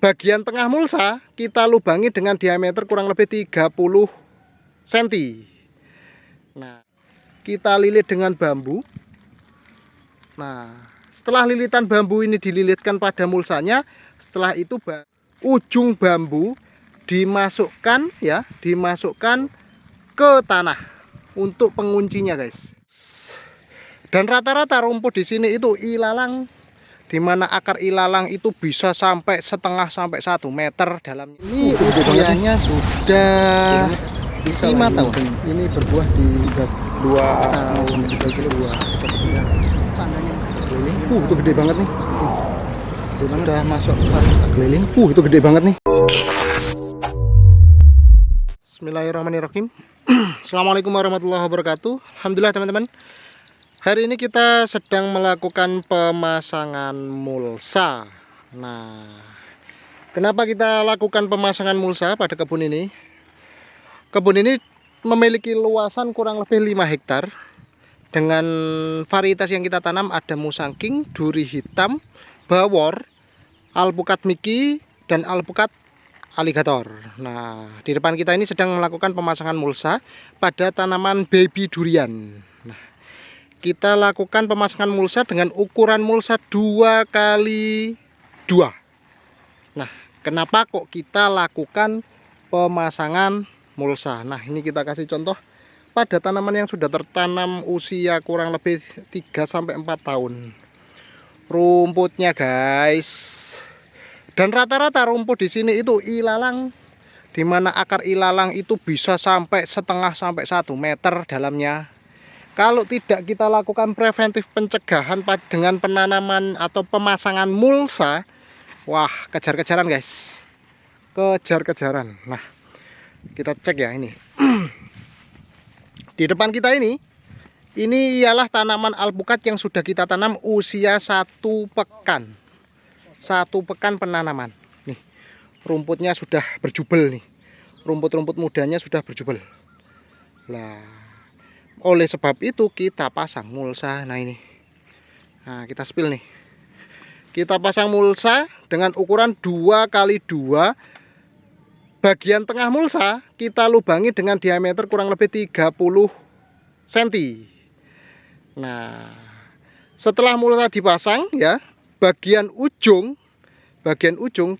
bagian tengah mulsa kita lubangi dengan diameter kurang lebih 30 cm. Nah, kita lilit dengan bambu. Nah, setelah lilitan bambu ini dililitkan pada mulsanya, setelah itu ujung bambu dimasukkan ke tanah untuk penguncinya, guys. Dan rata-rata rumput di sini itu ilalang, di mana akar ilalang itu bisa sampai setengah sampai 1 meter dalamnya. Ini usianya sudah 5 tahun. Ini berbuah di 2 tahun 3 kilo. Itu gede banget nih. Udah masuk keliling. Itu gede banget nih. Bismillahirrahmanirrahim. Assalamualaikum warahmatullahi wabarakatuh. Alhamdulillah teman-teman. Hari ini kita sedang melakukan pemasangan mulsa. Nah, kenapa kita lakukan pemasangan mulsa pada kebun ini? Kebun ini memiliki luasan kurang lebih 5 hektar. Dengan varietas yang kita tanam ada musangking, duri hitam, bawor, alpukat miki, dan alpukat aligator. Nah, di depan kita ini sedang melakukan pemasangan mulsa pada tanaman baby durian. Nah, kita lakukan pemasangan mulsa dengan ukuran mulsa 2x2. Nah, kenapa kok kita lakukan pemasangan mulsa? Nah, ini kita kasih contoh pada tanaman yang sudah tertanam usia kurang lebih 3-4 tahun. Rumputnya, guys. Dan rata-rata rumput di sini itu ilalang, di mana akar ilalang itu bisa sampai setengah sampai 1 meter dalamnya. Kalau tidak kita lakukan preventif pencegahan dengan penanaman atau pemasangan mulsa, wah, kejar-kejaran, guys. Kejar-kejaran. Nah, kita cek ya ini. Di depan kita ini ialah tanaman alpukat yang sudah kita tanam usia 1 pekan. 1 pekan penanaman. Nih, rumputnya sudah berjubel nih. Rumput-rumput mudanya sudah berjubel. Lah, oleh sebab itu kita pasang mulsa. Nah, ini. Nah, kita spill nih. Kita pasang mulsa dengan ukuran 2x2. Bagian tengah mulsa kita lubangi dengan diameter kurang lebih 30 cm. Nah, setelah mulsa dipasang ya, bagian ujung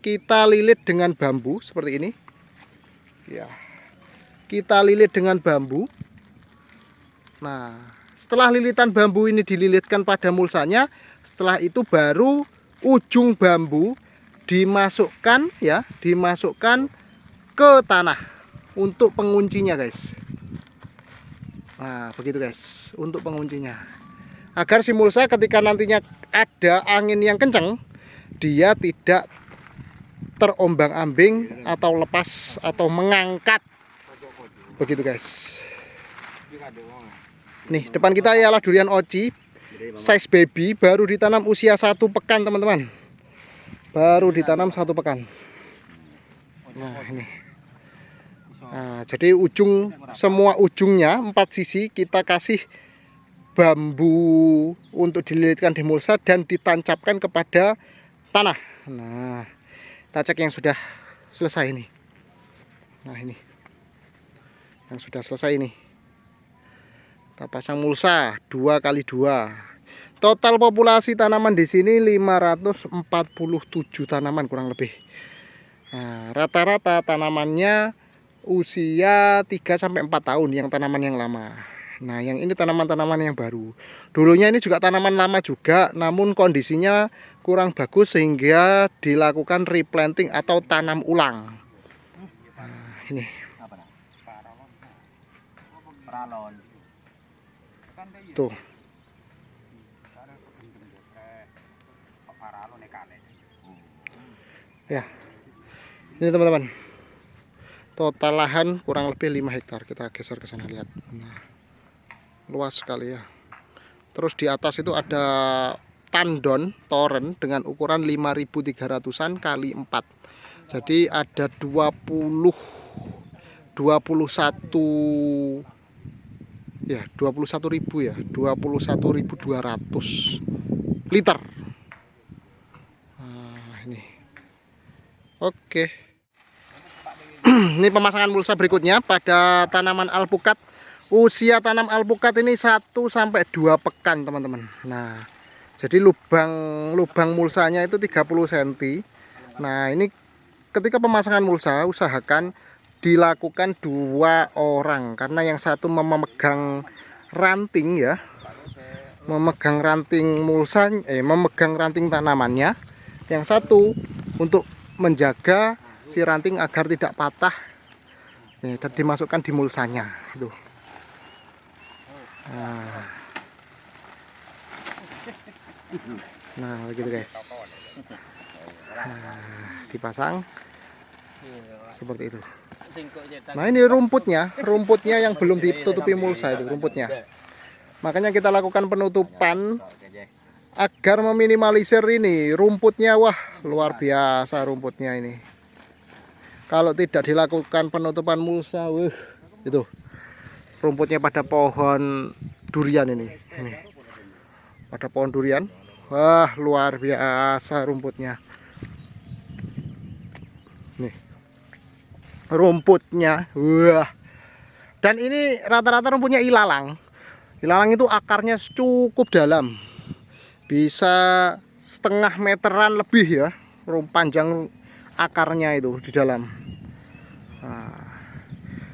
kita lilit dengan bambu seperti ini. Ya. Kita lilit dengan bambu. Nah, setelah lilitan bambu ini dililitkan pada mulsanya, setelah itu baru ujung bambu dimasukkan ke tanah untuk penguncinya, guys. Nah, begitu, guys, untuk penguncinya. Agar si mulsa ketika nantinya ada angin yang kencang, dia tidak terombang-ambing atau lepas atau mengangkat. Begitu, guys. Nih, depan kita ialah durian oci size baby, baru ditanam usia 1 pekan, teman-teman. Baru ditanam 1 pekan. Nah, ini. Nah, jadi semua ujungnya 4 sisi kita kasih bambu untuk dililitkan di mulsa dan ditancapkan kepada tanah. Nah, kita cek yang sudah selesai ini. Nah, ini yang sudah selesai ini. Kita pasang mulsa 2x2. Total populasi tanaman di sini 547 tanaman kurang lebih. Nah, rata-rata tanamannya usia 3-4 tahun yang tanaman yang lama. Nah, yang ini tanaman-tanaman yang baru. Dulunya ini juga tanaman lama juga, namun kondisinya kurang bagus sehingga dilakukan replanting atau tanam ulang. Nah, ini. Tuh. Ya. Ini teman-teman. Total lahan kurang lebih 5 hektar. Kita geser ke sana, lihat. Nah, luas sekali ya. Terus di atas itu ada tandon toren dengan ukuran 5.300-an kali 4. Jadi ada 21 ya, 21.000 ya, 21.200 liter. Nah, ini Oke. Ini pemasangan mulsa berikutnya pada tanaman alpukat. Usia tanam alpukat ini 1 sampai 2 pekan, teman-teman. Nah, jadi lubang mulsanya itu 30 cm. Nah, ini ketika pemasangan mulsa usahakan dilakukan 2 orang karena yang satu memegang ranting ya. Memegang ranting mulsa, memegang ranting tanamannya. Yang satu untuk menjaga si ranting agar tidak patah dan dimasukkan di mulsanya itu. Nah begitu guys. Nah, dipasang seperti itu. Nah ini rumputnya yang belum ditutupi mulsa itu rumputnya. Makanya kita lakukan penutupan agar meminimalisir ini rumputnya. Wah luar biasa rumputnya ini. Kalau tidak dilakukan penutupan mulsa, itu rumputnya pada pohon durian ini. Pada pohon durian, wah luar biasa rumputnya. Nih rumputnya, wah. Dan ini rata-rata rumputnya ilalang. Ilalang itu akarnya cukup dalam, bisa 1/2 meteran lebih ya, panjang akarnya itu di dalam. Nah,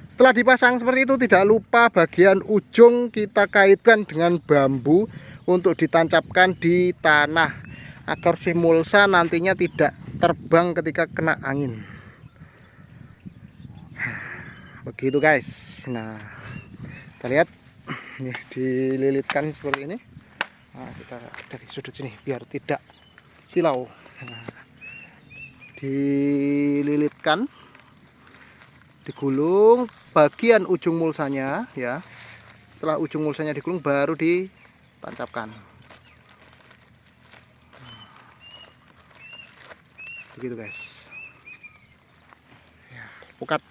setelah dipasang seperti itu, tidak lupa bagian ujung kita kaitkan dengan bambu untuk ditancapkan di tanah agar si mulsa nantinya tidak terbang ketika kena angin. Begitu guys. Nah, kita lihat nih, dililitkan seperti ini. Nah, kita dari sudut sini biar tidak silau. Nah, dililitkan, digulung bagian ujung mulsanya ya. Setelah ujung mulsanya digulung baru ditancapkan. Begitu guys. Ya, alpukat.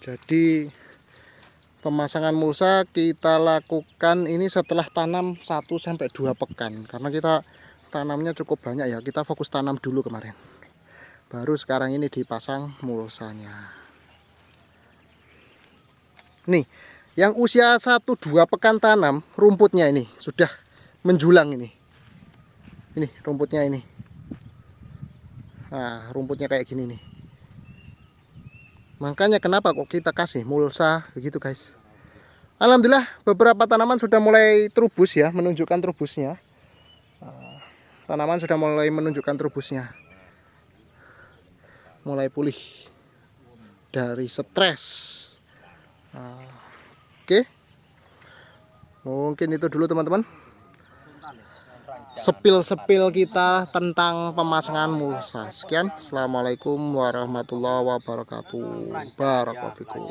Jadi pemasangan mulsa kita lakukan ini setelah tanam 1 sampai 2 pekan. Karena kita tanamnya cukup banyak ya. Kita fokus tanam dulu kemarin. Baru sekarang ini dipasang mulsanya. Nih, yang usia 1-2 pekan tanam, rumputnya ini sudah menjulang ini. Ini rumputnya ini. Nah, rumputnya kayak gini nih. Makanya kenapa kok kita kasih mulsa begitu guys. Alhamdulillah beberapa tanaman sudah mulai trubus ya, menunjukkan trubusnya. Tanaman sudah mulai menunjukkan trubusnya. Mulai pulih dari stres. Oke. Mungkin itu dulu teman-teman. Sepil-sepil kita tentang pemasangan mulsa. Sekian. Assalamualaikum warahmatullahi wabarakatuh. Barakallahu fikum.